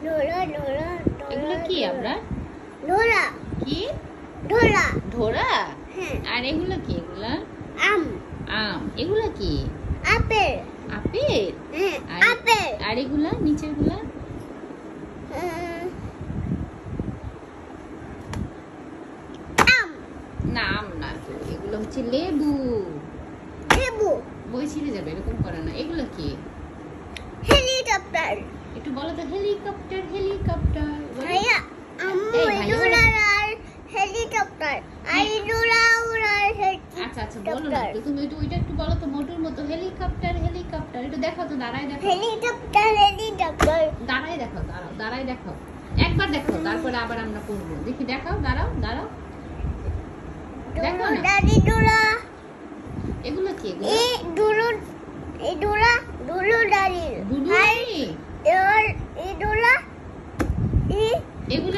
ঢোলা ঢোলা এগুলো কি আমরা ঢোলা কি ঢোলা ধরা? হ্যাঁ আর এগুলো কি? এগুলা আম আম। এগুলা কি? Apple apple. হ্যাঁ আর আপেল আর এগুলা নিচের গুলা আম না, আম না তো, এগুলো হচ্ছে লেবু। লেবু বই ছিঁড়ে যাবে, এরকম করে না। এগুলো কি? হেলিকপ্টার একটু বলো তো। হেলিকপ্টার হেলিকপ্টার বলো। ভাইয়া আম্মু এই ভাইয়া বলো। উড়ার হেলিকপ্টার আই উড়ার আচ্ছা আচ্ছা বলো না তো, তুমি ওইটা একটু বলো তো মোটুর মতো। হেলিকপ্টার হেলিকপ্টার একটু দেখাও তো, দাঁড়ায় দেখাও। হেলিকপ্টার হেলিকপ্টার দাঁড়ায় দেখাও, দাঁড়ায় দেখাও। একবার দেখো, তারপরে আবার আমরা করবো। দেখি, দেখাও, দাঁড়াও দাঁড়াও। দেখো না। দাদি ডোলা এগুলো কি? এগুলো এই ডুলু এই ডোলা ডুলু দাদি দুলু হাই রানী? এই ডোলা এই এগুলো